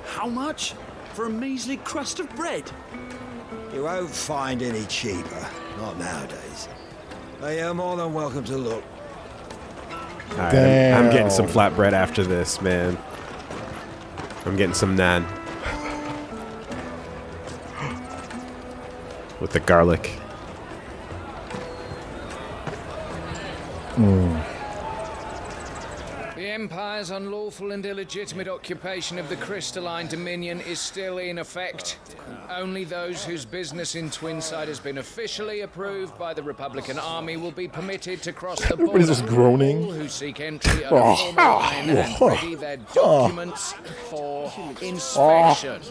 How much? For a measly crust of bread? You won't find any cheaper. Not nowadays. But you're more than welcome to look. Alright, I'm getting some flatbread after this, man. I'm getting some naan. With the garlic. The Empire's unlawful and illegitimate occupation of the crystalline dominion is still in effect. Only those whose business in Twinside has been officially approved by the Republican Army will be permitted to cross the border. Everybody's just groaning. All who seek entry are a formal line and ready their documents for inspection.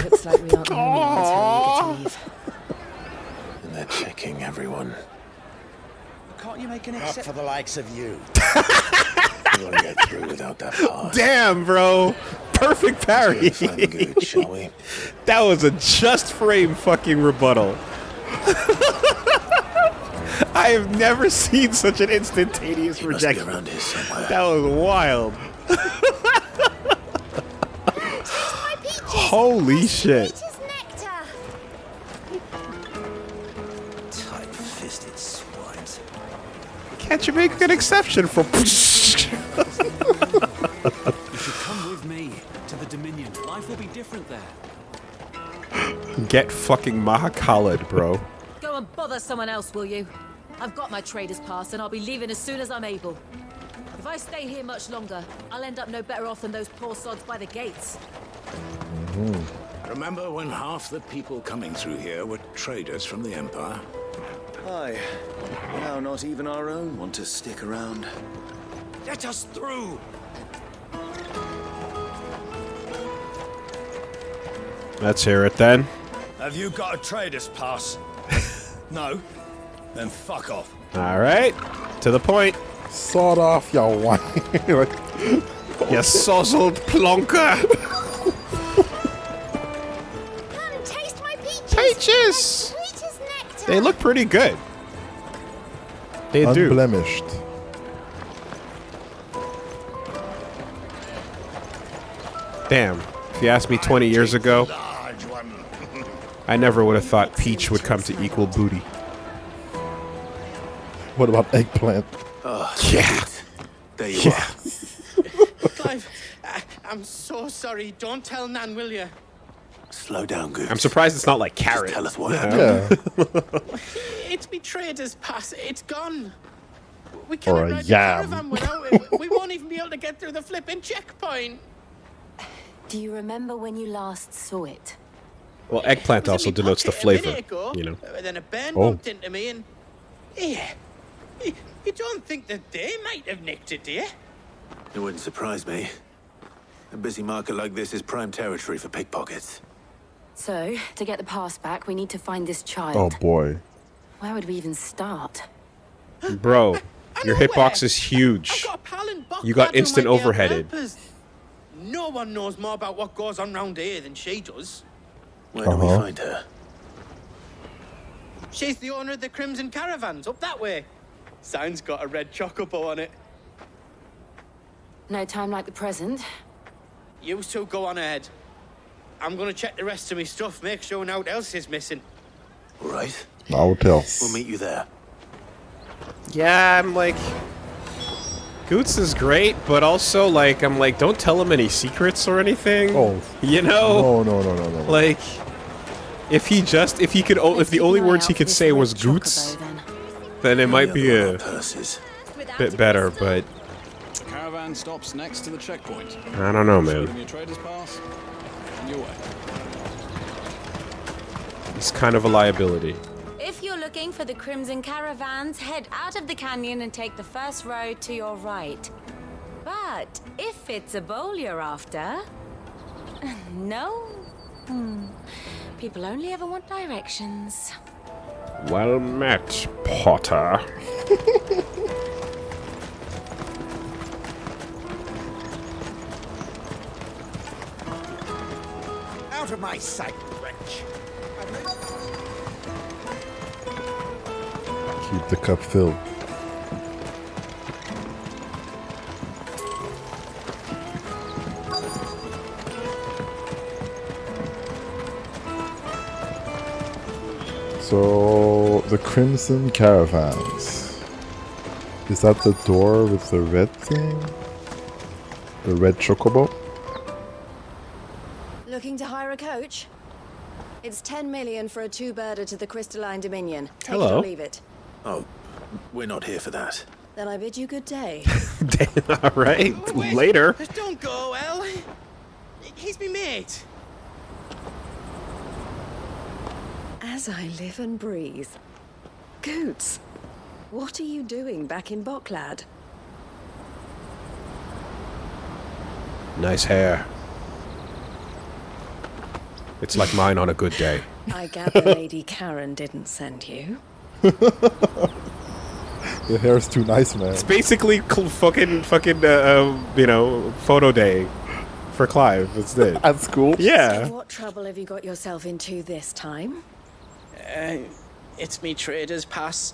Looks like we aren't the only ones who are eager to leave. And they're checking everyone. Can't you make an Not for the likes of you. We won't get through without that pass. Damn, bro. Perfect parry. Good, shall we? That was a just frame fucking rebuttal. I have never seen such an instantaneous He must be rejection. around here somewhere. That was wild. Holy shit. Tight-fisted swines. Can't you make an exception for... You should come with me to the Dominion. Life will be different there. Get fucking Mahakala'd, bro. Go and bother someone else, will you? I've got my trader's pass and I'll be leaving as soon as I'm able. If I stay here much longer, I'll end up no better off than those poor sods by the gates. Remember when half the people coming through here were traders from the Empire? Aye. Now not even our own want to stick around. Let us through! Let's hear it then. Have you got a trader's pass? No? Then fuck off. Alright. To the point. Sawed off, y'all whine. Like, You sozzled plonker. Come taste my peaches. Peaches! Sweet as nectar. They look pretty good. They do. unblemished. Damn. If you asked me 20 years ago, Large one. I never would have thought peach would come to equal booty. What about eggplant? Yeah. There you are. Clive, I'm so sorry. Don't tell Nan, will you? Slow down, Goose. I'm surprised it's not like Just carrot. tell us what happened. Yeah. It's me trader's pass. It's gone. We can't Or a ride the yam. caravan without it. We won't even be able to get through the flipping checkpoint. Do you remember when you last saw it? Well, eggplant It was also in me denotes the pocket a minute flavor, ago. you know. Then a band Oh. bumped into me and... Yeah. You don't think that they might have nicked it, do you? It wouldn't surprise me. A busy market like this is prime territory for pickpockets. So, to get the pass back, we need to find this child. Oh boy. Where would we even start? Bro, your know hitbox where. is huge. I've got a pal in Buck You got lad who instant might be able to overheaded. help us. No one knows more about what goes on round here than she does. Where do we find her? She's the owner of the Crimson Caravans, up that way. Sign's got a red chocobo on it. No time like the present. You two go on ahead. I'm gonna check the rest of my stuff, make sure no one else is missing. All right. I will tell. We'll meet you there. Yeah, I'm like... Goots is great, but also, like, I'm like, don't tell him any secrets or anything. Oh. You know? No. Like, if the only words he could say was Goots, then it might be a Purses. bit better, but The caravan stops next to the checkpoint. I don't know, Show man. them your trader's pass. On your way. He's kind of a liability. If you're looking for the Crimson Caravans, head out of the canyon and take the first road to your right. But if it's a bowl you're after... No? People only ever want directions. Well met, Potter. Out of my sight, much. Keep the cup filled. So, the Crimson Caravans. Is that the door with the red thing? The red chocobo? Looking to hire a coach? It's 10 million for a two-birder to the Crystalline Dominion. Take Hello. it or leave it. Oh, we're not here for that. Then I bid you good day. All right. Wait, Later. Don't go, El. He's me mate. As I live and breathe. Goots, what are you doing back in Bocklad? Nice hair. It's like mine on a good day. I gather Lady Karen didn't send you. The hair's too nice, man. It's basically fucking, photo day for Clive. That's it. At school? Yeah. What trouble have you got yourself into this time? It's me trader's pass.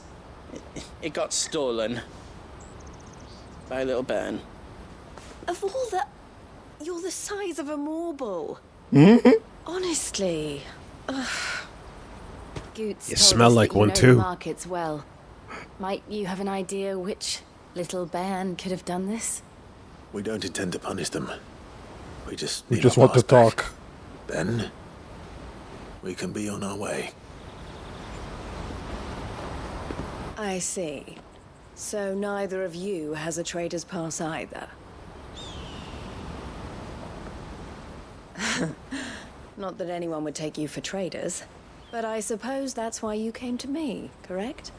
It got stolen. By a little bairn. Of all the... You're the size of a marble. Honestly. Ugh. Goots You told smell us like that you one know too. the markets well. Might you have an idea which little bairn could have done this? We don't intend to punish them. We just We need just our want to pass back. talk. Then we can be on our way. I see. So neither of you has a trader's pass either. Not that anyone would take you for traders, but I suppose that's why you came to me, correct?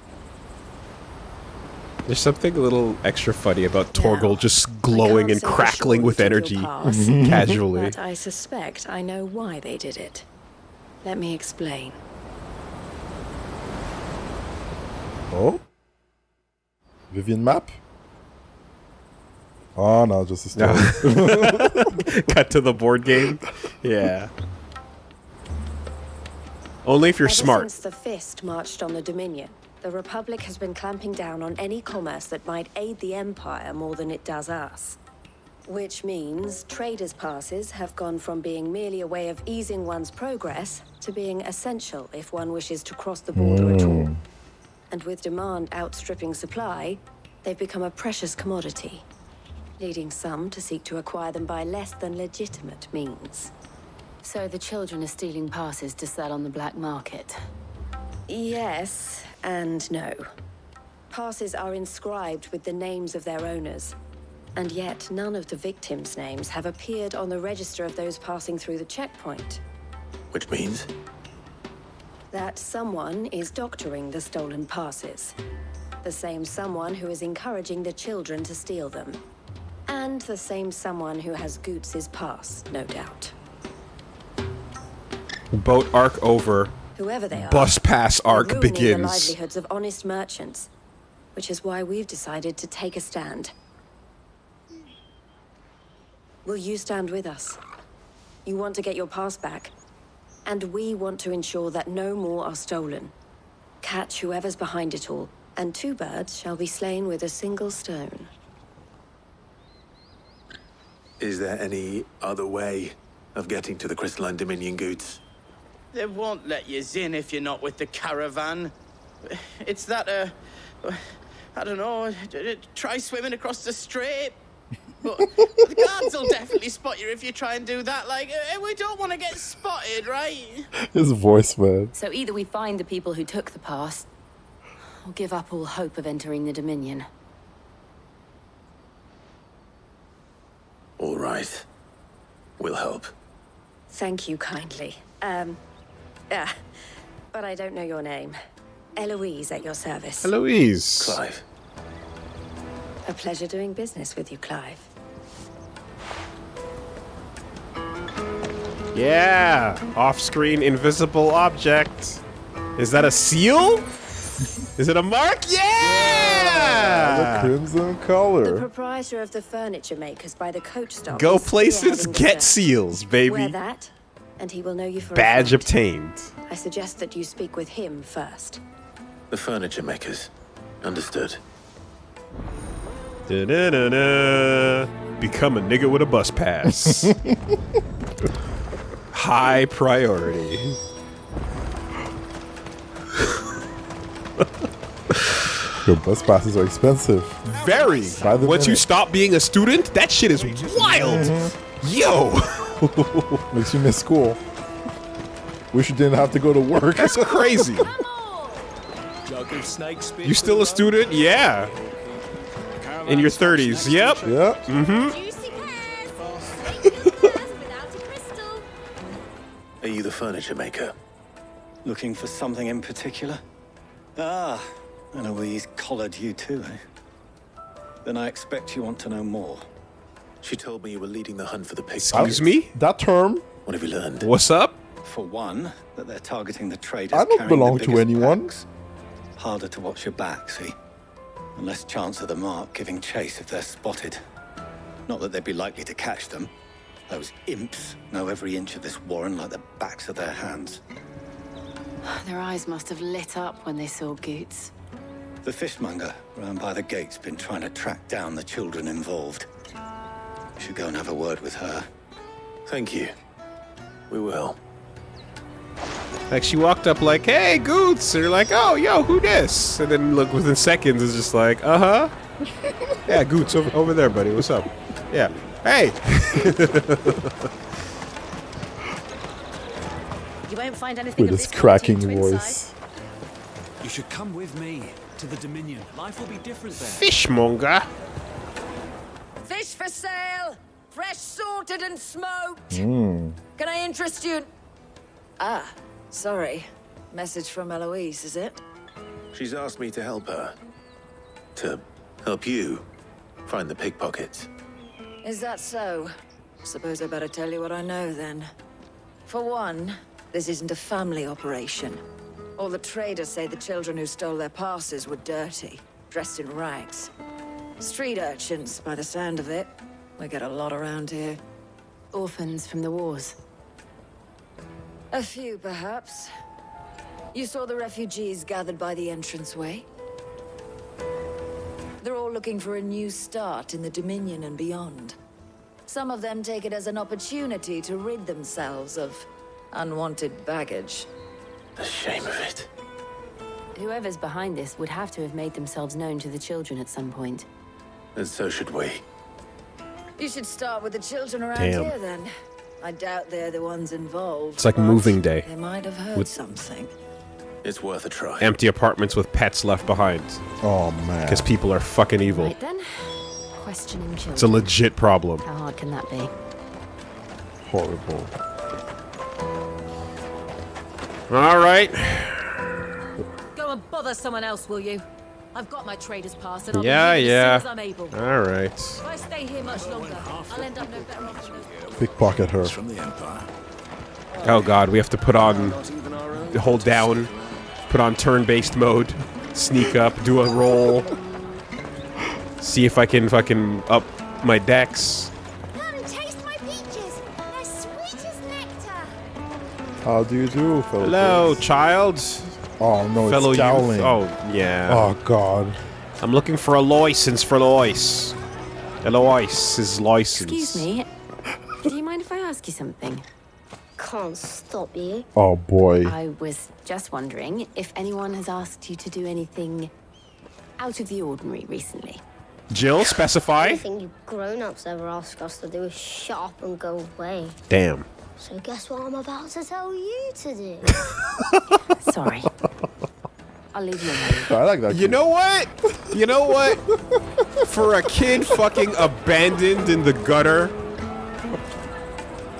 There's something a little extra funny about Now, Torgal just glowing I and can't say for crackling sure with you took energy your pass, casually. But I suspect I know why they did it. Let me explain. Oh? Vivian map? Oh no, just a story. Cut to the board game. Yeah. Only if you're Ever smart. since the Fist marched on the Dominion, the Republic has been clamping down on any commerce that might aid the Empire more than it does us. Which means traders' passes have gone from being merely a way of easing one's progress to being essential if one wishes to cross the border at all. And with demand outstripping supply, they've become a precious commodity, leading some to seek to acquire them by less than legitimate means. So the children are stealing passes to sell on the black market? Yes and no. Passes are inscribed with the names of their owners, and yet none of the victims' names have appeared on the register of those passing through the checkpoint. Which means That someone is doctoring the stolen passes. The same someone who is encouraging the children to steal them. And the same someone who has Goots' pass, no doubt. Boat arc over. Whoever they are, Bus pass they're arc ruining the begins. livelihoods of honest merchants, which is why we've decided to take a stand. Will you stand with us? You want to get your pass back, and we want to ensure that no more are stolen. Catch whoever's behind it all, and two birds shall be slain with a single stone. is there any other way of getting to the Crystalline Dominion goods? They won't let you in if you're not with the caravan. It's that, I don't know, try swimming across the strait. But the guards will definitely spot you if you try and do that. Like, we don't want to get spotted, right? His voice, man. So either we find the people who took the pass, or give up all hope of entering the Dominion. All right. We'll help. Thank you kindly. But I don't know your name. Eloise at your service. Eloise. Clive. A pleasure doing business with you, Clive. Yeah. Off-screen invisible object. Is that a seal? Is it a mark? The Yeah! crimson The color. proprietor of the furniture makers by the coach stop. Go is places, spearheading the get search. seals, Wear baby. that, and he will know you for Badge a friend. obtained. I suggest that you speak with him first. The furniture makers. Understood. Da-da-da-da. Become a nigga with a bus pass. High priority. Your bus passes are expensive. Very. By the Once you minute. stop being a student, that shit is wild. Yo. Makes you miss school. Wish you didn't have to go to work. That's crazy. You still a student? Yeah. In your 30s. Yep. Yep. Are you the furniture maker? Looking for something in particular? Ah, Eloise collared you too, eh? Then I expect you want to know more. She told me you were leading the hunt for the pickpockets. Excuse me? That term, What have you learned? What's up? For one, that they're targeting the traders I don't carrying belong the to biggest anyone. packs. Harder to watch your back, see? And less chance of the mark giving chase if they're spotted. Not that they'd be likely to catch them. Those imps know every inch of this warren like the backs of their hands. Their eyes must have lit up when they saw Goots. The fishmonger round by the gate's been trying to track down the children involved. You should go and have a word with her. Thank you. We will. Like she walked up like, hey, Goots. And you're like, oh, yo, who this? And then look, within seconds, it's just like, uh-huh. Yeah, Goots, over there, buddy. What's up? Yeah. Hey. You won't find anything with of his this cracking quality in Twinside. voice. You should come with me to the Dominion. Life will be different there. Fishmonger. Fish for sale! Fresh sorted and smoked! Can I interest you? Ah, sorry. Message from Eloise, is it? She's asked me to help her. To help you find the pickpockets. Is that so? Suppose I better tell you what I know then. For one, this isn't a family operation. All the traders say the children who stole their passes were dirty, dressed in rags. Street urchins, by the sound of it. We get a lot around here. Orphans from the wars. A few, perhaps. You saw the refugees gathered by the entranceway? They're all looking for a new start in the Dominion and beyond. Some of them take it as an opportunity to rid themselves of unwanted baggage. The shame of it. Whoever's behind this would have to have made themselves known to the children at some point. And so should we. You should start with the children around Damn. here, then. I doubt they're the ones involved. It's like but moving day. They might have heard With- something. It's worth a try. Empty apartments with pets left behind. Oh man. Because people are fucking evil. Right then, questioning children. It's a legit problem. How hard can that be? Horrible. All right. Go and bother someone else, will you? I've got my trader's pass and I'll Yeah, be leaving yeah. as soon as I'm able. All right. If I stay here much longer, I'll end up no better off than those. Pickpocket her. From the Empire. Oh god, we have to put on, Not even our own. hold down, put on turn-based mode, sneak up, do a roll, see if I can fucking up my dex. Come and taste my peaches. They're sweet as nectar. How do you do, fellow? Hello, kids? child. Oh no, Fellow it's youth. Dowling. Oh, yeah. Oh god. I'm looking for a license for Lois. Eloise's license. Excuse me. Do you mind if I ask you something? Can't stop you. Oh boy. I was just wondering if anyone has asked you to do anything out of the ordinary recently. Jill, specify. Anything you grown-ups ever ask us to do is shut up and go away. Damn. So guess what I'm about to tell you to do? Sorry. I'll leave you alone. I like that. You know what? You know what? For a kid fucking abandoned in the gutter,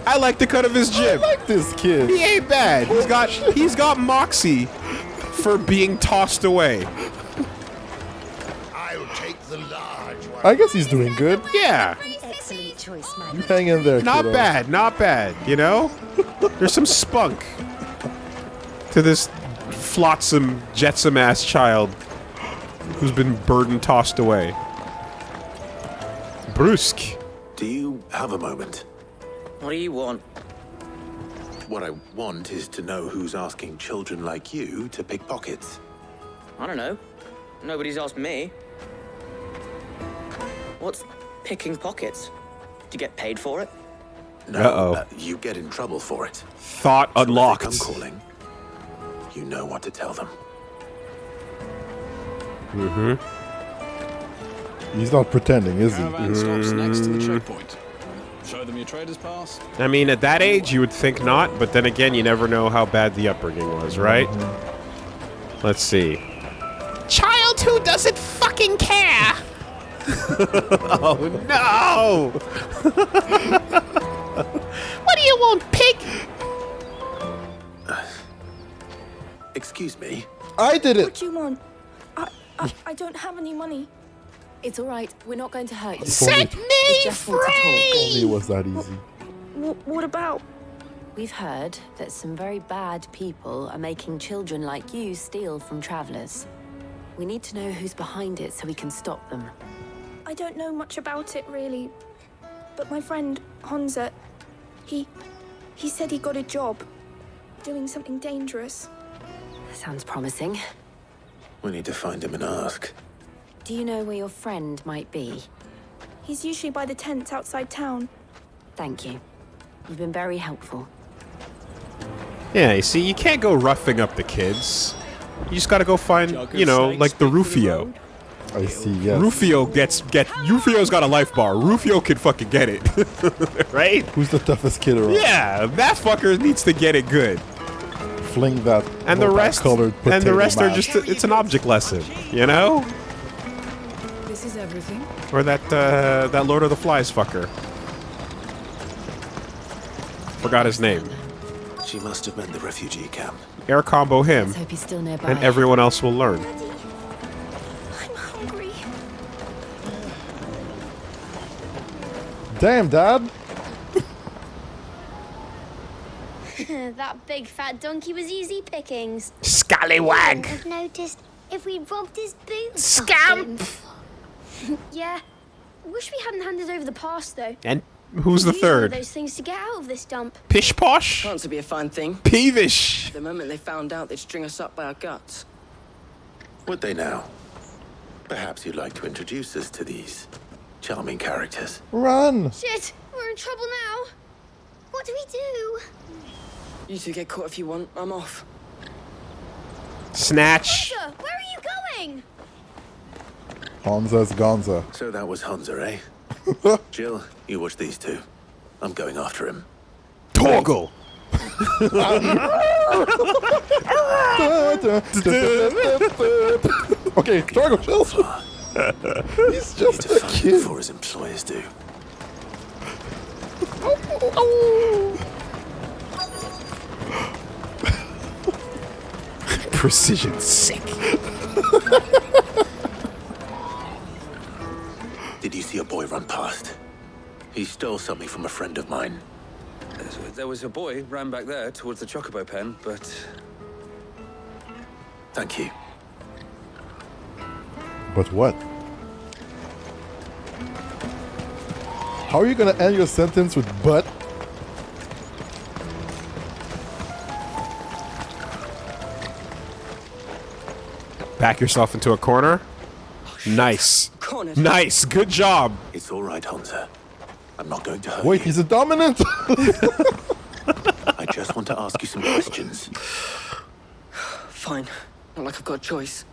I like the cut of his I jib. like this kid. He ain't bad. He's got moxie for being tossed away. I'll take the large one. I guess he's doing good. Yeah. Excellent choice, man. You hang in there, Not kiddo. bad, not bad, you know? There's some spunk to this flotsam, jetsam ass child who's been burden tossed away. Brusque. Do you have a moment? What do you want? What I want is to know who's asking children like you to pick pockets. I don't know. Nobody's asked me. What's picking pockets? Do you get paid for it? No, you get in trouble for it. Thought unlocked. So if they come calling, you know what to tell them. Mm-hmm. He's not pretending, is he? Caravan stops next to the checkpoint. Show them your trader's pass. I mean, at that age, you would think not, but then again, you never know how bad the upbringing was, right? Let's see. Child who doesn't fucking care! Oh, no! What do you want, pig? Excuse me? I did it! What do you want? I don't have any money. It's all right. We're not going to hurt you. Set me free! Only it was that easy. What about? We've heard that some very bad people are making children like you steal from travelers. We need to know who's behind it so we can stop them. I don't know much about it, really. But my friend, Hansa, he said he got a job doing something dangerous. Sounds promising. We need to find him and ask. Do you know where your friend might be? He's usually by the tents outside town. Thank you. You've been very helpful. Yeah, you see, you can't go roughing up the kids. You just gotta go find, you know, like the Rufio. I see, yes. Rufio's got a life bar. Rufio can fucking get it. Right? Who's the toughest kid around? Yeah, that fucker needs to get it good. Fling that And the rest are just, it's an object lesson, you know? This is everything. Or that Lord of the Flies fucker. Forgot his name. She must have meant the refugee camp. Air combo him, Let's hope he's still nearby. and everyone else will learn. I'm hungry. Damn, Dad! That big fat donkey was easy pickings. Scallywag! I've noticed if we robbed his boots. Scamp! Yeah. Wish we hadn't handed over the pass, though. And who's the Use one of third? those things to get out of this dump. Pish posh? Chance to be a fine thing. Peevish! The moment they found out, they'd string us up by our guts. Would they now? Perhaps you'd like to introduce us to these charming characters. Run! Shit, we're in trouble now. What do we do? You two get caught if you want. I'm off. Snatch. Hansa, where are you going? Hansa's Gonza. So that was Hansa, eh? Jill, you watch these two. I'm going after him. Toggle! Okay, Torgo, chill. He's just a kid. Before his employers do. Precision sick. Did you see a boy run past? He stole something from a friend of mine. There was a boy ran back there towards the chocobo pen, but... Thank you. But what? How are you gonna end your sentence with but? Back yourself into a corner. Nice. Cornered. Nice. Good job. It's all right, Hansa. I'm not going to hurt Wait, you. he's a dominant? I just want to ask you some questions. Fine. Not like I've got a choice.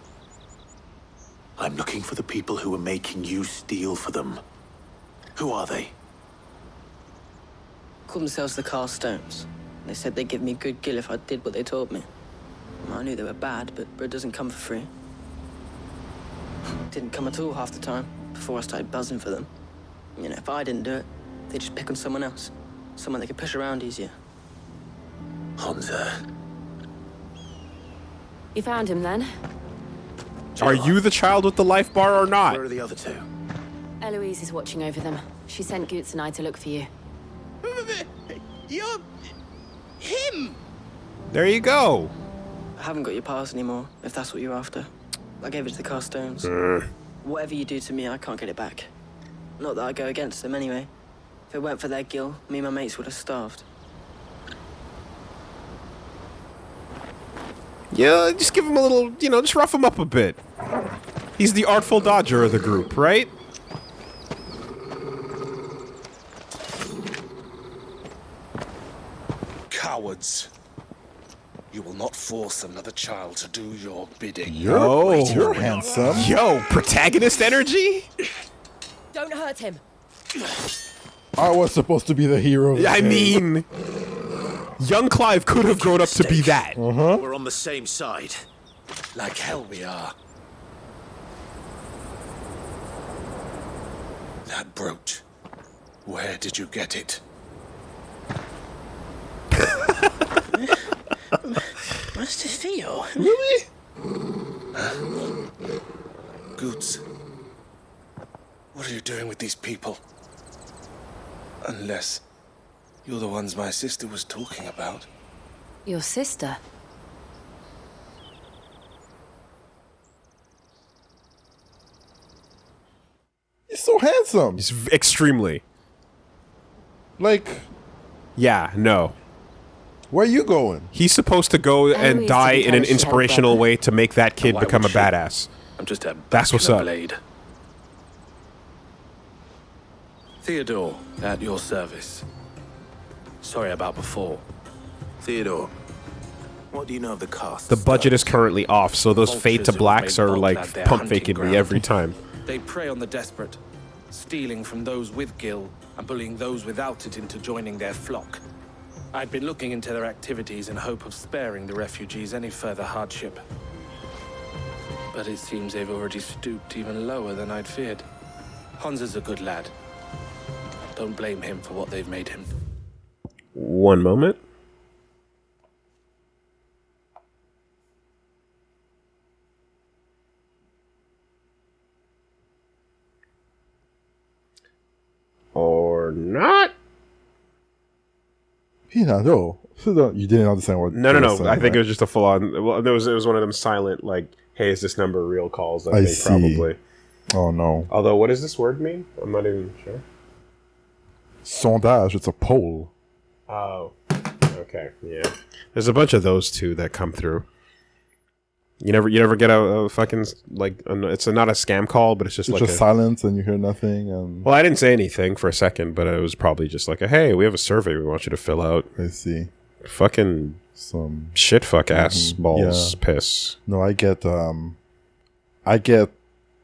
I'm looking for the people who are making you steal for them. Who are they? Called themselves the Carstones. They said they'd give me good gill if I did what they told me. I knew they were bad, but bread doesn't come for free. Didn't come at all half the time, before I started buzzing for them. You know, if I didn't do it, they'd just pick on someone else. Someone they could push around easier. Hansa. You found him then? Are you the child with the life bar or not? Where are the other two? Eloise is watching over them. She sent Goots and I to look for you. You're... him! There you go. I haven't got your pass anymore, if that's what you're after. I gave it to the Carstones. Whatever you do to me, I can't get it back. Not that I go against them anyway. If it weren't for their gill, me and my mates would have starved. Yeah, just give him a little, just rough him up a bit. He's the artful dodger of the group, right? Cowards. You will not force another child to do your bidding. You're handsome. Yo, protagonist energy? Don't hurt him. I was supposed to be the hero. I mean, young Clive could have grown up to be that. We're on the same side. Like hell we are. That brooch. Where did you get it? Master Theo. Really? Goots. What are you doing with these people? Unless you're the ones my sister was talking about. Your sister? He's so handsome. He's extremely. Like, yeah, no. Where are you going? He's supposed to go and die in an inspirational way to make that kid become a badass. I'm just a That's what's up. blade. Theodore, at your service. Sorry about before. Theodore, what do you know of the cast? The budget is currently off, so those fade to Vultures blacks have made are like Bogland their pump hunting faking me ground. every time. They prey on the desperate, stealing from those with gil and bullying those without it into joining their flock. I'd been looking into their activities in hope of sparing the refugees any further hardship. But it seems they've already stooped even lower than I'd feared. Hans is a good lad. Don't blame him for what they've made him. One moment. Or not. No. You didn't understand what. No. saying, I think right? it was just a full-on. Well, it was one of them silent, like, "Hey, is this number real?" calls. That I they see. probably. Oh no. Although, what does this word mean? I'm not even sure. Sondage. It's a poll. Oh. Okay. Yeah. There's a bunch of those too that come through. You never get a fucking like. It's not a scam call, but it's just like just silence and you hear nothing. And well, I didn't say anything for a second, but it was probably just like, hey, we have a survey we want you to fill out. I see. Fucking some shit, fuck ass balls, yeah. piss. No, I get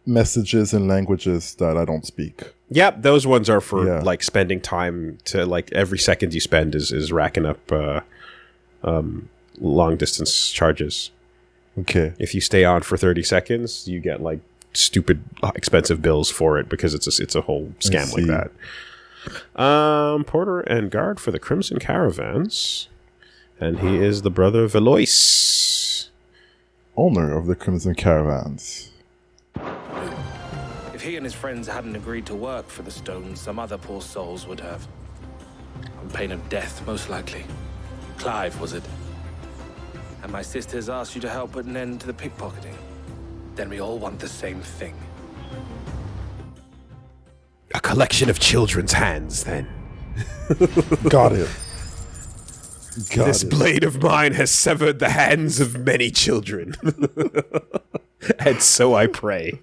messages in languages that I don't speak. Yep, those ones are for like spending time to like every second you spend is racking up long distance charges. Okay. If you stay on for 30 seconds, you get like stupid expensive bills for it because it's a whole scam like that. Porter and guard for the Crimson Caravans, and he is the brother of Eloise, owner of the Crimson Caravans. If he and his friends hadn't agreed to work for the stones, some other poor souls would have. On pain of death, most likely. Clive, was it? And my sisters asked you to help put an end to the pickpocketing. Then we all want the same thing. a collection of children's hands. Then got it. This blade of mine has severed the hands of many children, and so I pray.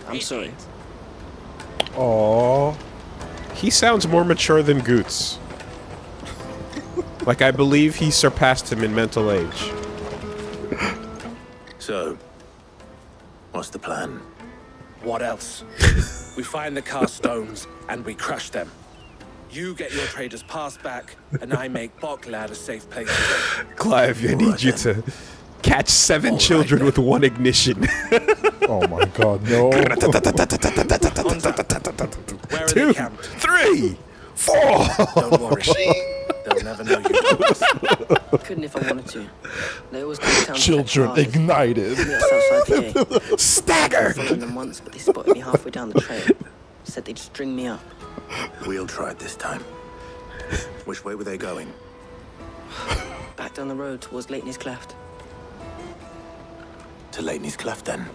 I'm sorry. Aww. He sounds more mature than Goots. Like, I believe he surpassed him in mental age. So, what's the plan? What else? We find the cast stones and we crush them. You get your trader's pass back, and I make Boklad a safe place. Clive, I need you to catch 7 children with 1 ignition. Oh my god, no. 2, 3, 4. Don't worry. They'll never know you. Couldn't if I wanted to. They always come to town. Children ignited. Yes, outside the gate. Stagger. I followed them once, but they spotted me halfway down the trail. Said they'd string me up. We'll try it this time. Which way were they going? Back down the road towards Leighton's Cleft. To Leighton's Cleft, then.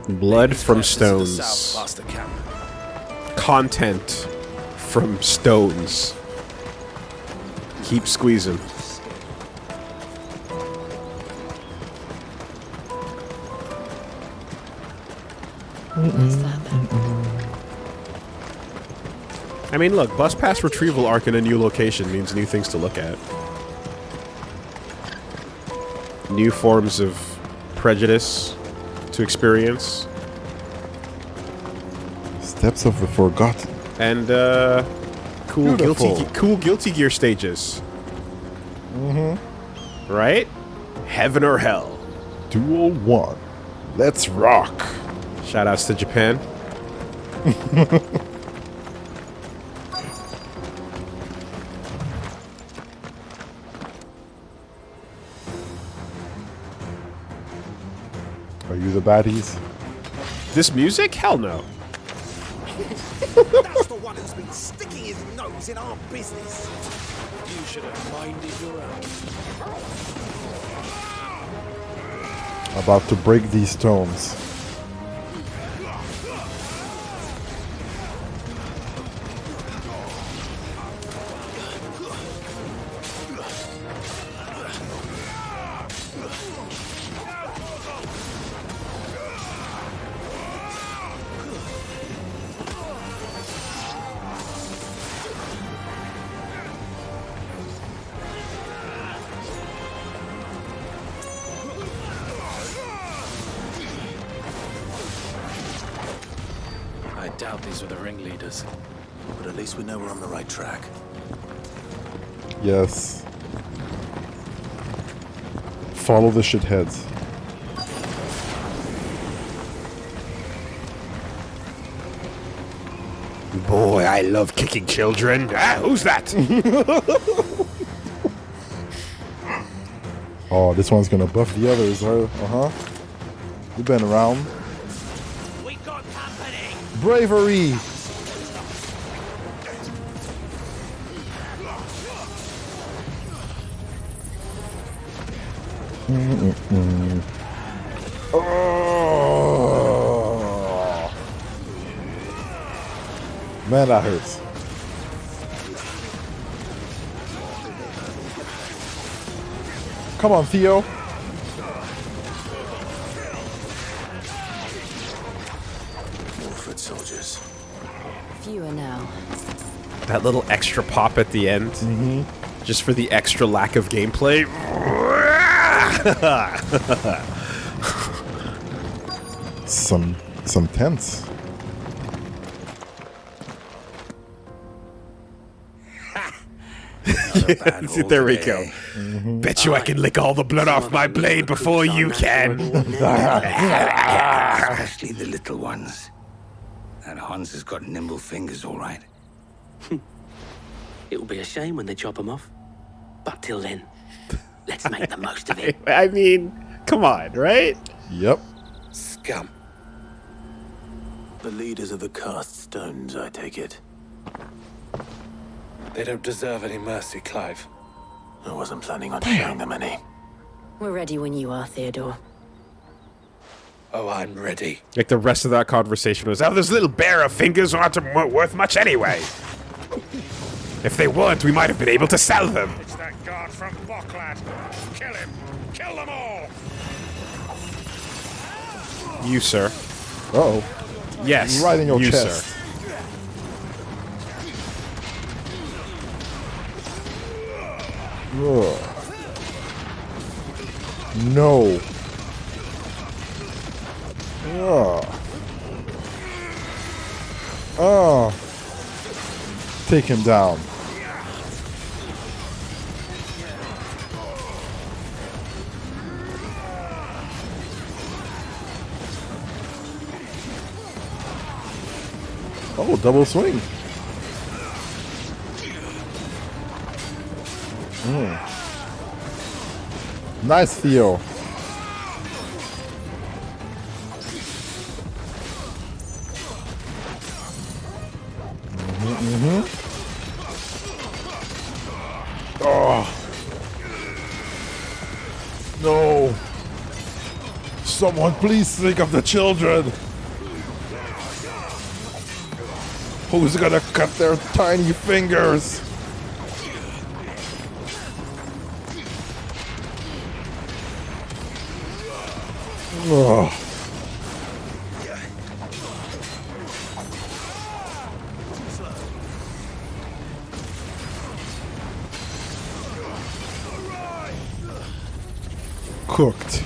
Blood from Furthest to the stones. south past the camp. Content from stones. Keep squeezing. What's that then? I mean, look, bus pass retrieval arc in a new location means new things to look at. New forms of prejudice to experience. Steps of the Forgotten. And, cool guilty gear stages. Mm-hmm. Right? Heaven or hell. Duel 1. Let's rock. Shoutouts to Japan. Are you the baddies? This music? Hell no. That's the one who's been sticking his nose in our business. You should have minded your own. About to break these stones. I doubt these were the ringleaders. But at least we know we're on the right track. Yes. Follow the shitheads. Boy, I love kicking children. Ah, who's that? Oh, this one's gonna buff the others, huh? Uh-huh. You've been around. We got company. Bravery! Mm-mm-mm. Oh. Man, that hurts. Come on, Theo. More foot soldiers. Fewer now. That little extra pop at the end. Just for the extra lack of gameplay. Some tense. There we go. Bet you I can lick all the blood off my blade before you can. Especially the little ones. That Hans has got nimble fingers, all right. It will be a shame when they chop them off. But till then, let's make the most of it. I mean, come on, right? Yep. Scum. The leaders of the cast stones, I take it. They don't deserve any mercy, Clive. I wasn't planning on showing them any. We're ready when you are, Theodore. Oh, I'm ready. Like the rest of that conversation was, oh, those little bearer fingers aren't worth much anyway. If they weren't, we might have been able to sell them. It's that guard from Bocklad. Kill him. Kill them all. You, sir. Uh-oh. Yes. Right in your you, chest. Sir. Ugh. No. Ugh. Oh. Take him down. Oh, double swing. Nice, Theo. Oh. No. Someone please think of the children. Who's gonna cut their tiny fingers? Ugh. Cooked.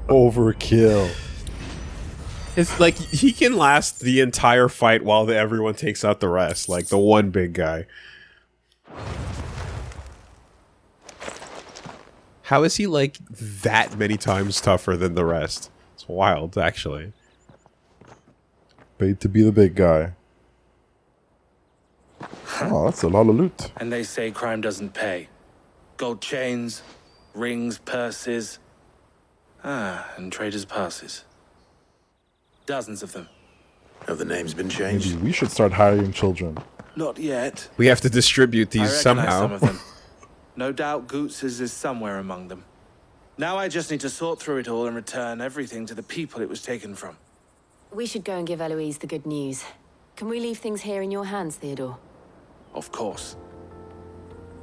Overkill. It's like he can last the entire fight while everyone takes out the rest, like the one big guy. How is he like that many times tougher than the rest? It's wild, actually. Paid to be the big guy. Oh, that's a lot of loot. And they say crime doesn't pay. Gold chains, rings, purses. And traders' passes. Dozens of them. Have the names been changed? Maybe we should start hiring children. Not yet. We have to distribute these I recognize somehow. some of them. No doubt Goots's is somewhere among them. Now I just need to sort through it all and return everything to the people it was taken from. We should go and give Eloise the good news. Can we leave things here in your hands, Theodore? Of course.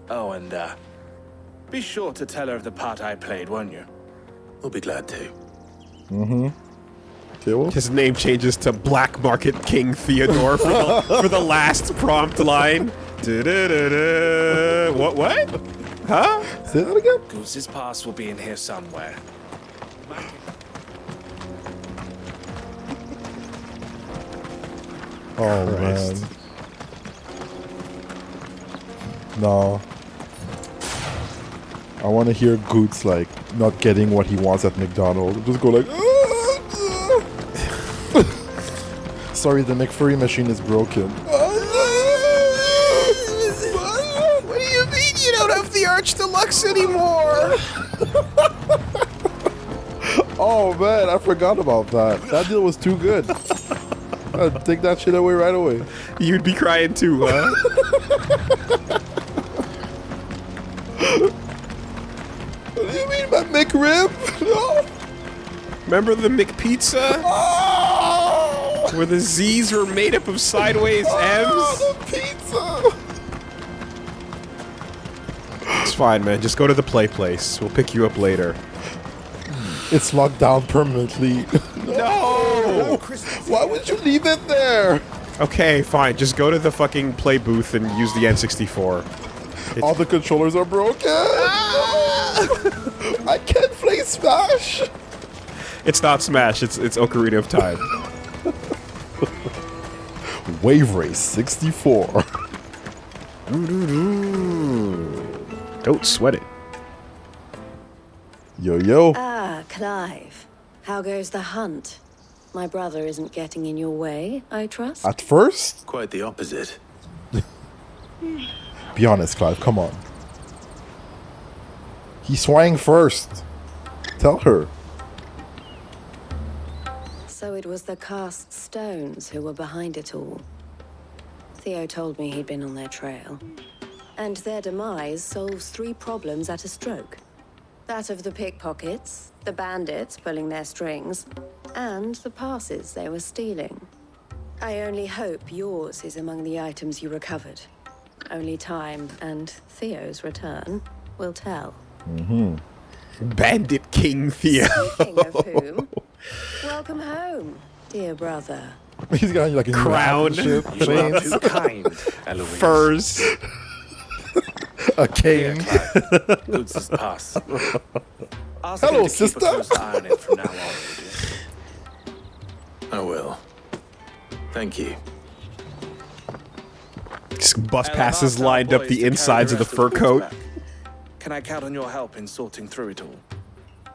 Oh, and be sure to tell her of the part I played, won't you? We'll be glad to. Mm-hmm. Okay, well. His name changes to Black Market King Theodore for the last prompt line. What? Huh? Say that again? Goots's pass will be in here somewhere. Oh, Christ. man. No. I want to hear Goots, like, not getting what he wants at McDonald's. Just go like... Sorry, the McFurry machine is broken. What do you mean you don't have the Arch Deluxe anymore? Oh, man, I forgot about that. That deal was too good. I'd take that shit away right away. You'd be crying too, huh? What do you mean by McRib? No. Remember the McPizza? Oh! Where the Z's were made up of sideways M's? The pizza! It's fine, man. Just go to the play place. We'll pick you up later. It's locked down permanently. No! Why would you leave it there? Okay, fine. Just go to the fucking play booth and use the N64. All the controllers are broken. I can't play Smash. It's not Smash. It's Ocarina of Time. Wave Race 64. Don't sweat it. Yo. Ah, Clive. How goes the hunt? My brother isn't getting in your way, I trust? At first? Quite the opposite. Be honest, Clive. Come on. He swang first. Tell her. So it was the cast stones who were behind it all. Theo told me he'd been on their trail. And their demise solves 3 problems at a stroke. That of the pickpockets, the bandits pulling their strings, and the passes they were stealing. I only hope yours is among the items you recovered. Only time and Theo's return will tell. Mm-hmm. Bandit King Theo. Speaking of whom, welcome home, dear brother. He's got like a crown, You are too kind, Eloise. furs. A cane. Goots's pass. Ask Hello, him to sister. Keep a close eye on it from now on, would you? I will. Thank you. Bus I'll passes ask our lined up boys the to carry insides of the rest fur goods coat. back. Can I count on your help in sorting through it all?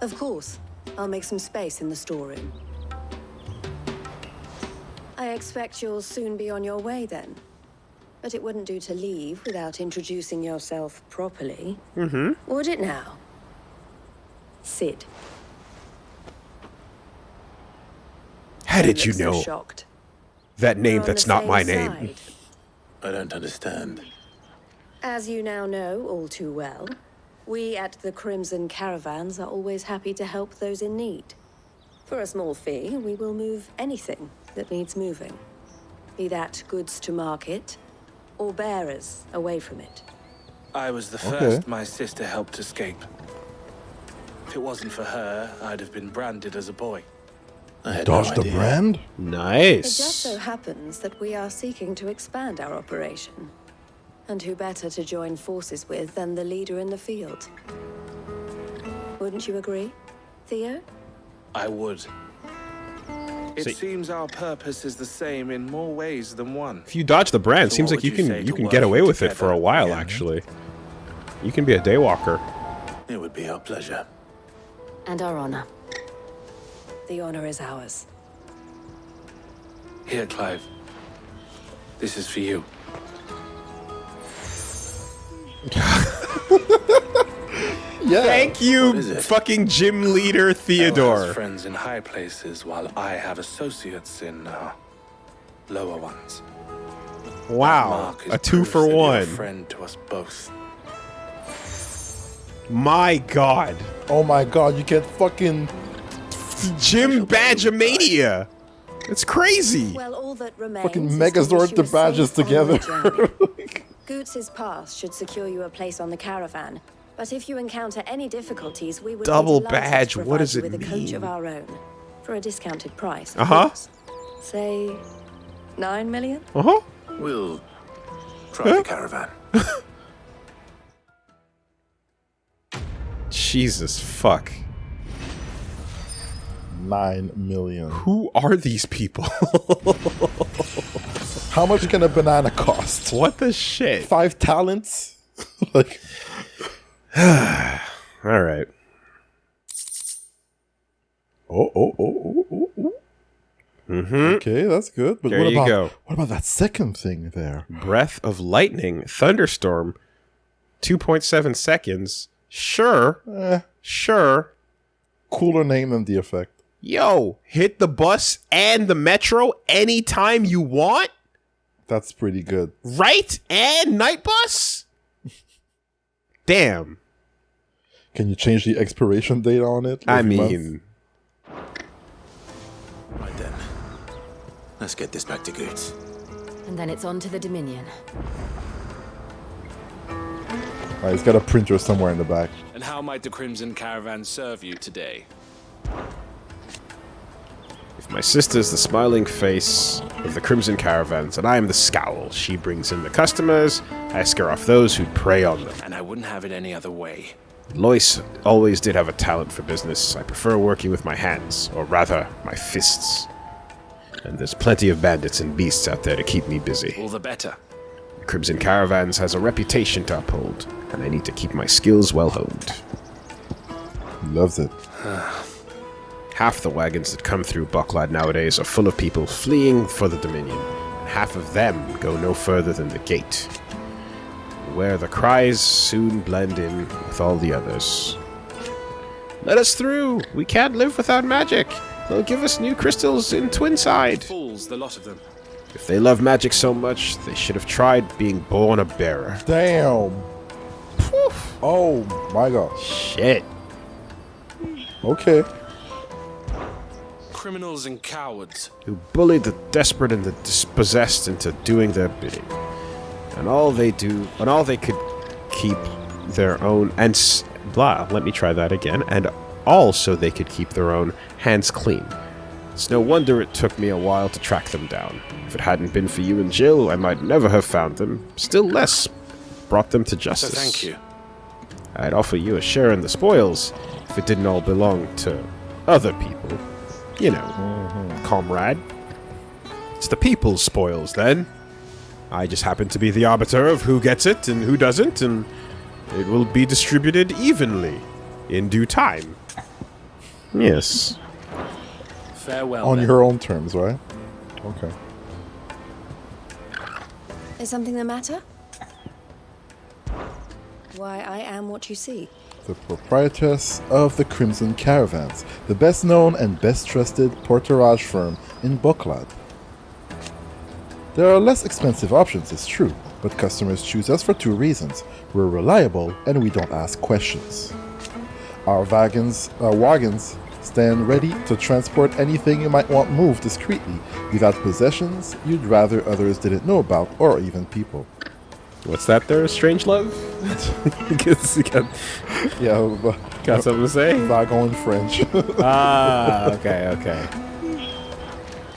Of course, I'll make some space in the storeroom. I expect you'll soon be on your way then. But it wouldn't do to leave without introducing yourself properly. Mm-hmm. Would it now? Sid. How did you look so know shocked. that name We're on that's the not my same name? side. I don't understand. As you now know all too well, we at the Crimson Caravans are always happy to help those in need. For a small fee, we will move anything that needs moving. Be that goods to market, or bearers away from it. I was the first my sister helped escape. If it wasn't for her, I'd have been branded as a boy. Dodged the brand? Nice. It just so happens that we are seeking to expand our operation. And who better to join forces with than the leader in the field? Wouldn't you agree, Theo? I would. It seems our purpose is the same in more ways than one. If you dodge the brand, So seems what like you would you say can to get work away with it for a together while. again? Actually, you can be a daywalker. It would be our pleasure. And our honor. The honor is ours. Here, Clive. This is for you. Yeah. Thank you, fucking gym leader Has Theodore. friends in high places, while I have associates in lower ones. Wow, Mark is a 2 proof for that you're a 1. friend to us both. My God. Oh my God, you get fucking Gym Badge-a-mania. It's crazy. Well, all that remains fucking is to Megazord wish you the a badges safe together. onward journey. Goots's pass should secure you a place on the caravan. But if you encounter any difficulties, we would Double be delighted badge, to what provide does you it with a coach mean? of our own for a discounted price. of Uh-huh. course. Say 9 million? Uh-huh. We'll try the caravan. Jesus fuck. 9 million. Who are these people? How much can a banana cost? What the shit? 5 talents? Like, all right. Oh. Okay, that's good. But There what you about go. what about that second thing there? Breath of lightning, thunderstorm, 2.7 seconds. Sure. Sure. Cooler name than the effect. Yo, hit the bus and the metro anytime you want, That's pretty good. right? And night bus? Damn. Can you change the expiration date on it? I every month? mean, Right then. Let's get this back to Goots. And then it's on to the Dominion. Alright, he's got a printer somewhere in the back. And how might the Crimson Caravan serve you today? if my sister's the smiling face of the Crimson Caravans and I am the scowl, she brings in the customers, I scare off those who prey on them. And I wouldn't have it any other way. Lois always did have a talent for business. I prefer working with my hands, or rather, my fists. And there's plenty of bandits and beasts out there to keep me busy. All the better. Crimson Caravans has a reputation to uphold, and I need to keep my skills well honed. He loves it. Half the wagons that come through Bucklad nowadays are full of people fleeing for the Dominion, and half of them go no further than the gate, where the cries soon blend in with all the others. Let us through! We can't live without magic! They'll give us new crystals in Twinside! Fools, the lot of them. If they love magic so much, they should have tried being born a bearer. Damn! Poof. Oh my god. Shit. Okay. Criminals and cowards. Who bullied the desperate and the dispossessed into doing their bidding. And all they could keep their own, let me try that again, and also they could keep their own hands clean. It's no wonder it took me a while to track them down. If it hadn't been for you and Jill, I might never have found them, still less brought them to justice. So thank you. I'd offer you a share in the spoils, if it didn't all belong to other people. You know, comrade. It's the people's spoils, then. I just happen to be the arbiter of who gets it and who doesn't, and it will be distributed evenly, in due time. Yes. Farewell. On then. your own terms, right? Okay. Is something the matter? Why, I am what you see. The proprietress of the Crimson Caravans, the best known and best trusted porterage firm in Bucklad. There are less expensive options, it's true, but customers choose us for two reasons. We're reliable and we don't ask questions. Our wagons stand ready to transport anything you might want moved discreetly, without possessions you'd rather others didn't know about, or even people. What's that there, strange love? Got something to say? Wagon in French. Okay.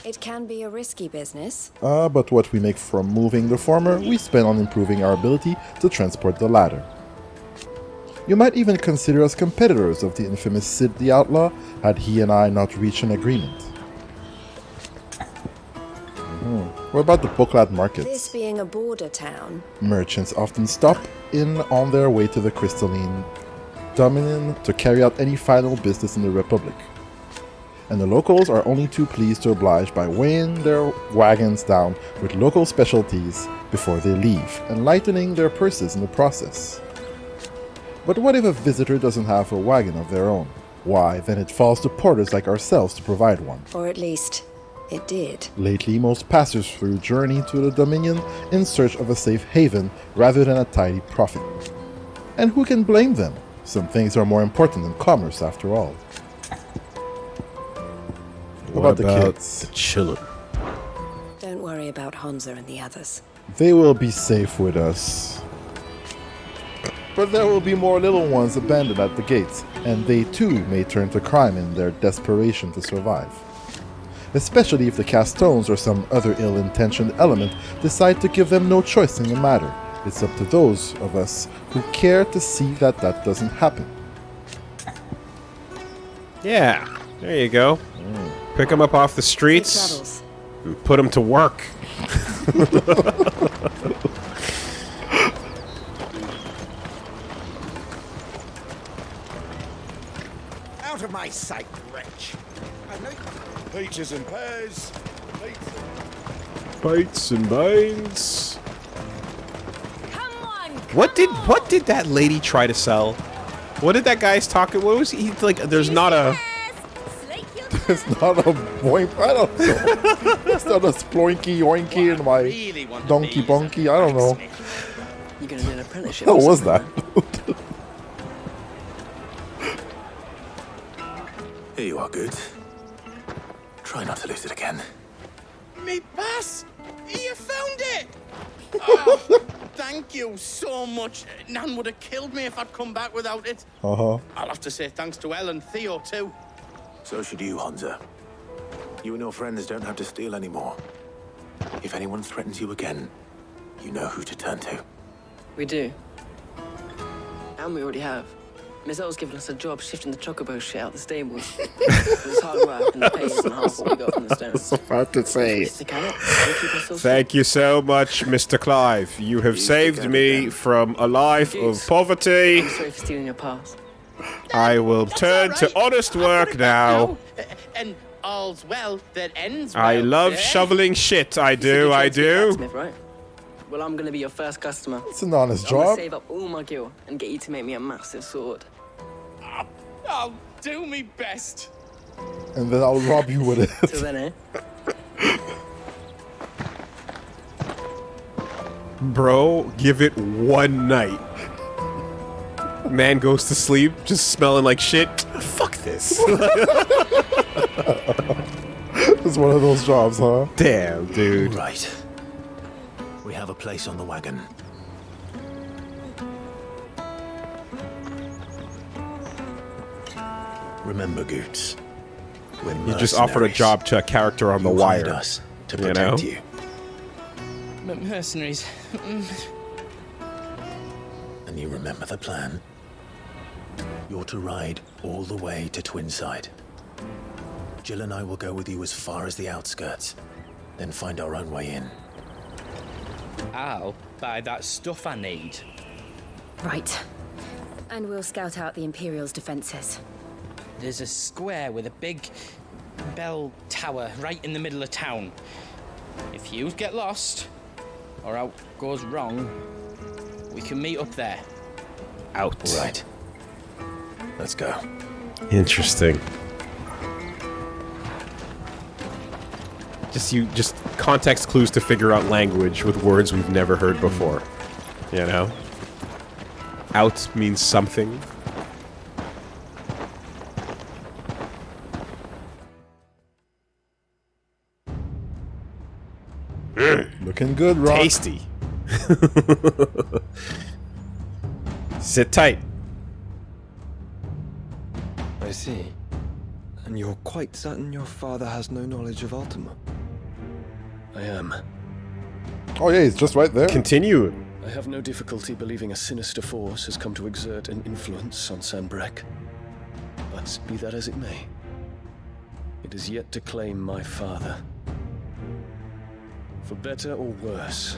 It can be a risky business. But what we make from moving the former, we spend on improving our ability to transport the latter. You might even consider us competitors of the infamous Sid the Outlaw, had he and I not reached an agreement. What about the Boklad markets? This being a border town. Merchants often stop in on their way to the crystalline Dominion to carry out any final business in the Republic. And the locals are only too pleased to oblige by weighing their wagons down with local specialties before they leave, and lightening their purses in the process. But what if a visitor doesn't have a wagon of their own? Why, then it falls to porters like ourselves to provide one. Or at least, it did. Lately, most passers-through journey to the Dominion in search of a safe haven rather than a tidy profit. And who can blame them? Some things are more important than commerce, after all. What about the kids? The children? Don't worry about Honza and the others. They will be safe with us. But there will be more little ones abandoned at the gates, and they too may turn to crime in their desperation to survive. Especially if the Castones or some other ill-intentioned element decide to give them no choice in the matter. It's up to those of us who care to see that that doesn't happen. Yeah, there you go. Pick them up off the streets and put them to work. Out of my sight, wretch. Peaches and pears. Bites and binds. What did that lady try to sell? What did that guy's talking? What was he like? There's not a boink. I don't know. There's not a sploinky yoinky in my donkey bonky. I don't know. You're gonna do an apprenticeship. What was that? Here you are, Good. Try not to lose it again. Me pass! You found it! Oh, thank you so much. Nan would have killed me if I'd come back without it. I'll have to say thanks to Elle and Theo, too. So should you, Honza. You and your friends don't have to steal anymore. If anyone threatens you again, you know who to turn to. We do. And we already have. Miss L's given us a job shifting the chocobo shit out the stables. It was hard work, and the pay isn't half what we got from the stones. That's about to say. Stick at it. We'll keep ourselves Thank you so much, Mr. Clive. You have saved me from a life of poverty. I'm sorry for stealing your pass. I will turn to honest work now. And all's well that ends well. I love shoveling shit. I do. Blacksmith, right? Well, I'm gonna be your first customer. It's an honest I'm gonna job. save up all my gil and get you to make me a massive sword. I'll do me best. And then I'll rob you with it. Till then, eh? Bro, give it one night. Man goes to sleep just smelling like shit. Fuck this. It's one of those jobs, huh? Damn, dude. Right. We have a place on the wagon. Remember, Goots. You just offered a job to a character on The Wire. Us to protect you. Mercenaries. And you remember the plan? You're to ride all the way to Twinside. Jill and I will go with you as far as the outskirts, then find our own way in. I'll buy that stuff I need. Right. And we'll scout out the Imperial's defenses. There's a square with a big bell tower right in the middle of town. If you get lost, or out goes wrong, we can meet up there. Out. Right. Let's go. Just context clues to figure out language with words we've never heard before. You know? Out means something. Looking good, Rock. Tasty. Sit tight. I see. And you're quite certain your father has no knowledge of Ultima? I am. Oh yeah, he's just right there. Continue. I have no difficulty believing a sinister force has come to exert an influence on Sanbreque. But be that as it may, it is yet to claim my father. For better or worse,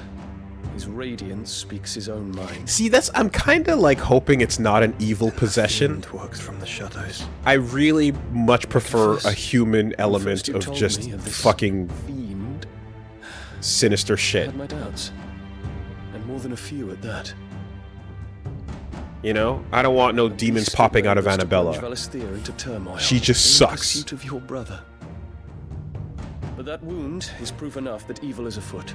his radiance speaks his own mind. See, I'm kind of like hoping it's not an evil possession. It works from the shadows. I really much prefer a human element of just fucking fiend. Sinister I shit. had my doubts, and more than a few at that. You know, I don't want no demons popping out of Annabella. Into turmoil She just in sucks. Pursuit of your brother. But that wound is proof enough that evil is afoot.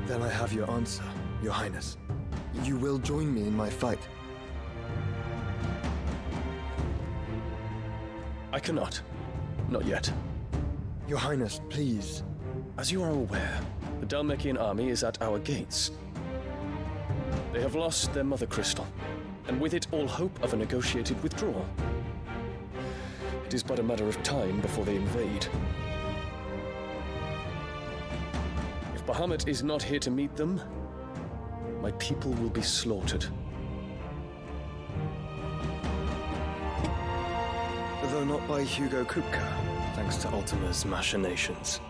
Then I have your answer, Your Highness. You will join me in my fight. I cannot. Not yet. Your Highness, please. As you are aware, the Dhalmekian army is at our gates. They have lost their mother crystal, and with it all hope of a negotiated withdrawal. It is but a matter of time before they invade. If Bahamut is not here to meet them, my people will be slaughtered. Though not by Hugo Kupka, thanks to Ultima's machinations.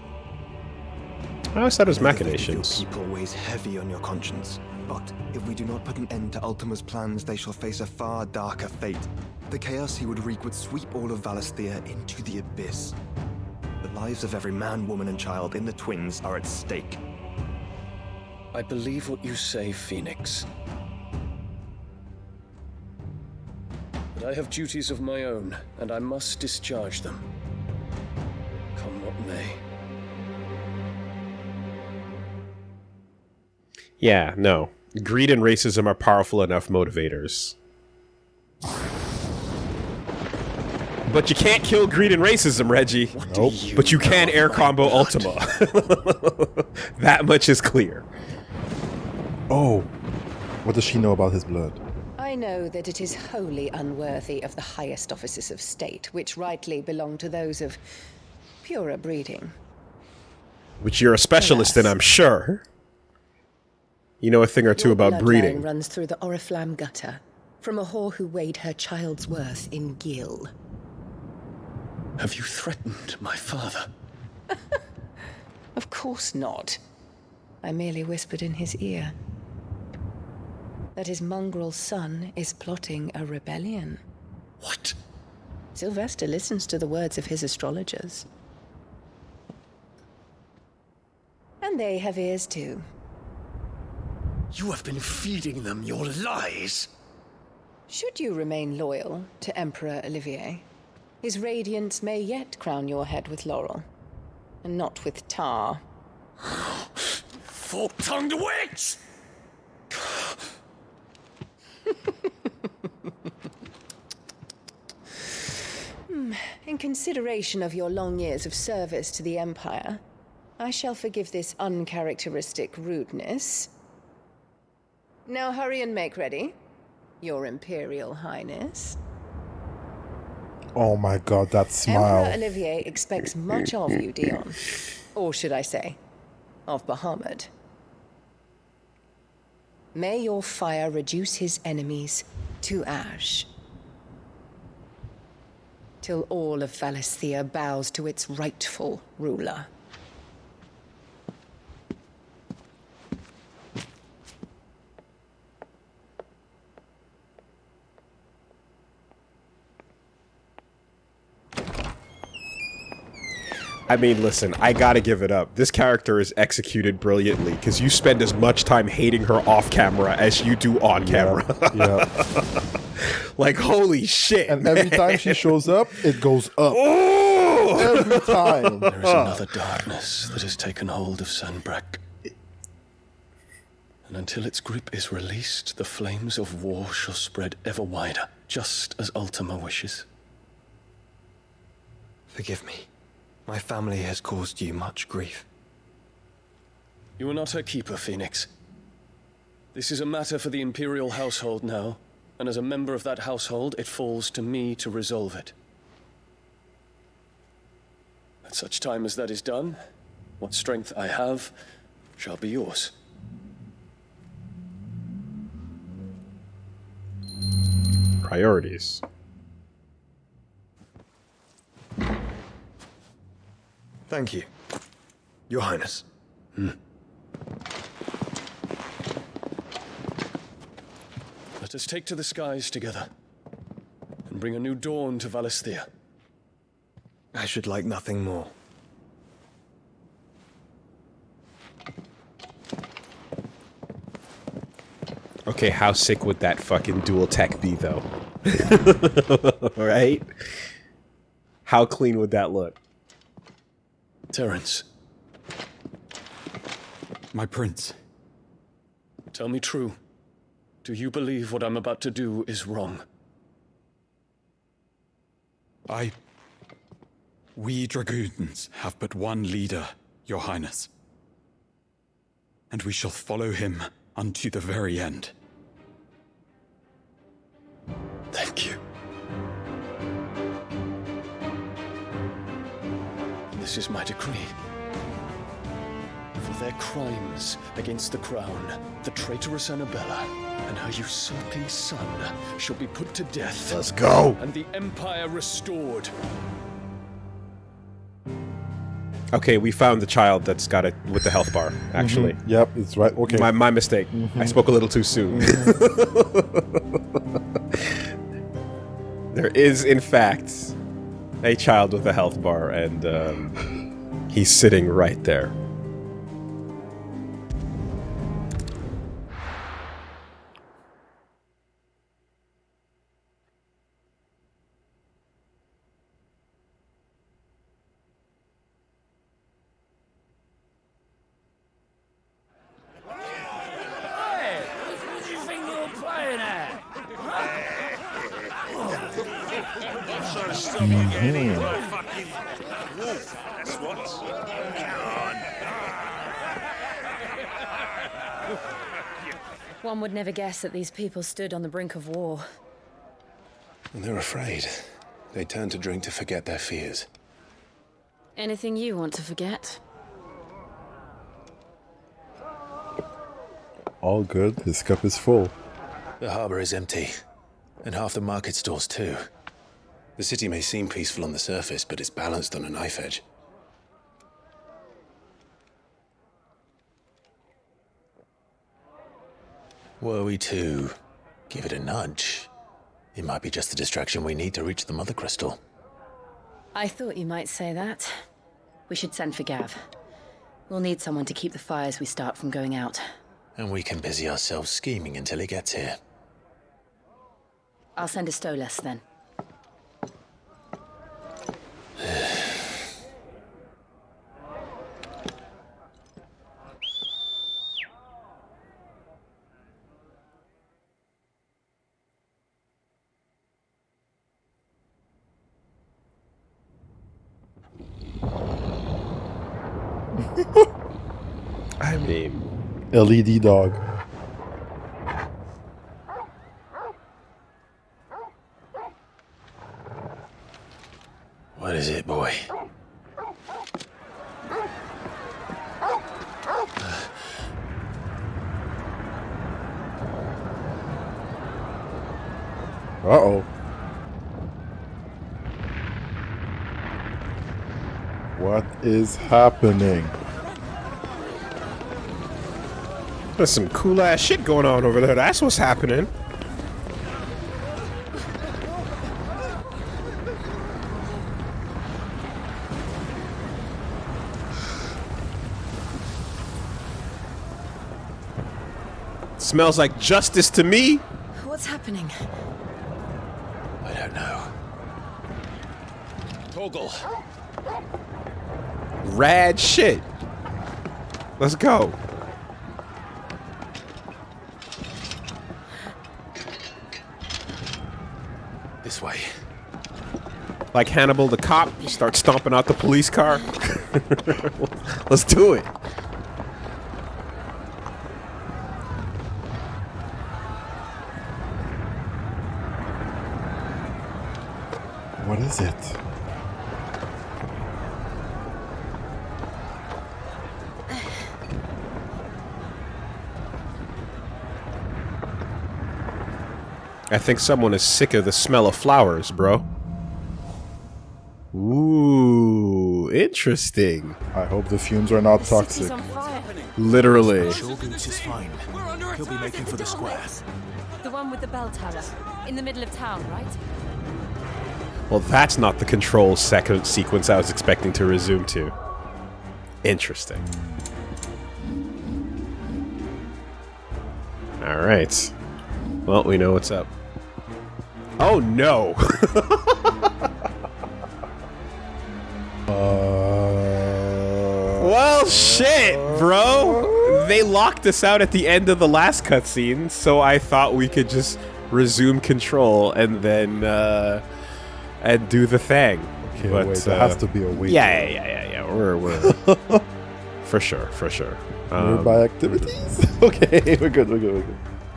I always thought it was The fate of machinations. your people weighs heavy on your conscience. But if we do not put an end to Ultima's plans, they shall face a far darker fate. The chaos he would wreak would sweep all of Valisthea into the abyss. The lives of every man, woman, and child in the Twins are at stake. I believe what you say, Phoenix. But I have duties of my own, and I must discharge them. Come what may. Yeah, no. Greed and racism are powerful enough motivators. But you can't kill greed and racism, Reggie. Nope. But you can air combo Ultima. That much is clear. Oh, what does she know about his blood? I know that it is wholly unworthy of the highest offices of state, which rightly belong to those of purer breeding. Which you're a specialist in, I'm sure. You know a thing or two about Bloodline breeding. runs through the Oriflamme gutter, from a whore who weighed her child's worth in gil. Have you threatened my father? Of course not. I merely whispered in his ear that his mongrel son is plotting a rebellion. What? Sylvester listens to the words of his astrologers. And they have ears too. You have been feeding them your lies. Should you remain loyal to Emperor Olivier, his radiance may yet crown your head with laurel, and not with tar. Fork-tongued witch! In consideration of your long years of service to the Empire, I shall forgive this uncharacteristic rudeness. Now hurry and make ready, Your Imperial Highness. Oh my god, that smile. Emperor Olivier expects much of you, Dion. Or should I say, of Bahamut. May your fire reduce his enemies to ash, till all of Valisthea bows to its rightful ruler. I mean, listen, I gotta give it up. This character is executed brilliantly, because you spend as much time hating her off camera as you do on camera. Yeah. Like, holy shit. And every time she shows up, it goes up. Oh! No! Every time. There is another darkness that has taken hold of Sanbreque. And until its grip is released, the flames of war shall spread ever wider, just as Ultima wishes. Forgive me. My family has caused you much grief. You are not her keeper, Phoenix. This is a matter for the Imperial household now, and as a member of that household, it falls to me to resolve it. At such time as that is done, what strength I have shall be yours. Priorities. Thank you, Your Highness. Let us take to the skies together, and bring a new dawn to Valisthea. I should like nothing more. Okay, how sick would that fucking dual tech be, though? Right? How clean would that look? Terence. My prince. Tell me true. Do you believe what I'm about to do is wrong? We dragoons have but one leader, Your Highness. And we shall follow him unto the very end. Thank you. This is my decree. For their crimes against the crown, the traitorous Annabella and her usurping son shall be put to death. Let's go. And the Empire restored. Okay, we found the child that's got it with the health bar, actually. Mm-hmm. Yep, it's right. Okay. My mistake. I spoke a little too soon. There is, in fact, a child with a health bar, and he's sitting right there. One would never guess that these people stood on the brink of war. And they're afraid. They turn to drink to forget their fears. Anything you want to forget? All good. His cup is full. The harbor is empty, and half the market stalls too. The city may seem peaceful on the surface, but it's balanced on a knife edge. Were we to give it a nudge, it might be just the distraction we need to reach the Mother Crystal. I thought you might say that. We should send for Gav. We'll need someone to keep the fires we start from going out. And we can busy ourselves scheming until he gets here. I'll send a Stolas then. I mean, LED dog. What is it, boy? Uh-oh. What is happening? There's some cool ass shit going on over there. That's what's happening. Smells like justice to me. What's happening? I don't know. Torgal, Rad shit. Let's go. This way. Like Hannibal the cop, you start stomping out the police car. Let's do it. What is it? I think someone is sick of the smell of flowers, bro. Ooh, interesting. I hope the fumes are not toxic. Literally. Shogun's is fine. He'll be making for the square. The one with the bell tower. In the middle of town, right? Well, that's not the control sequence I was expecting to resume to. Interesting. Alright. Well, we know what's up. Oh, no! Well, shit, bro! They locked us out at the end of the last cutscene, so I thought we could just resume control and then, and do the thing. Okay, but, wait, there has to be a way. Yeah. We're for sure. Nearby activities? Okay, we're good.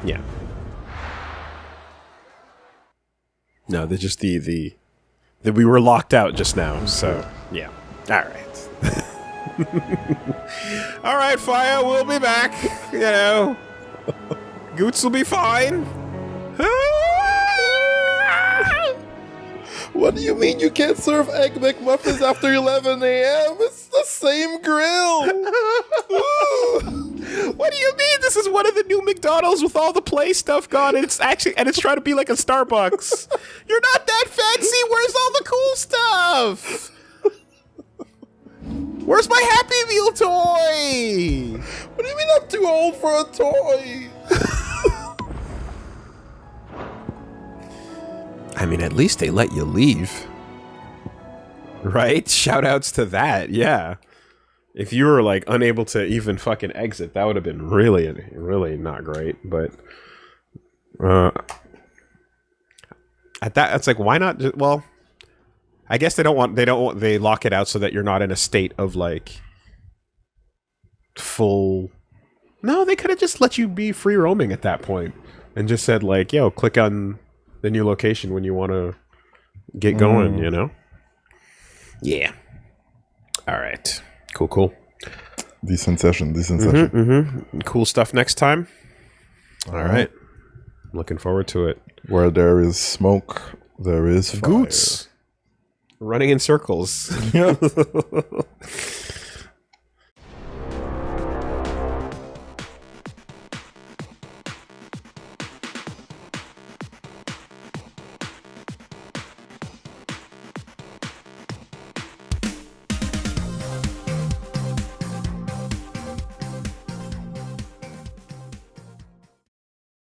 Yeah. No, they're just the we were locked out just now, so yeah. Alright. Alright, Fire, we'll be back. You know. Goots will be fine. What do you mean you can't serve Egg McMuffins after 11 a.m.? It's the same grill! What do you mean? This is one of the new McDonald's with all the play stuff gone, and it's trying to be like a Starbucks. You're not that fancy. Where's all the cool stuff? Where's my Happy Meal toy? What do you mean I'm too old for a toy? I mean, at least they let you leave. Right? Shoutouts to that, yeah. If you were, like, unable to even fucking exit, that would have been really, really not great, but... at that, it's like, why not just... Well, I guess they lock it out so that you're not in a state of, like... full... No, they could have just let you be free roaming at that point. And just said, like, yo, click on... the new location when you want to get going, you know? Yeah. All right. Cool. Decent session. Cool stuff next time. All right. Looking forward to it. Where there is smoke, there is fire. Goots. Running in circles. Yeah.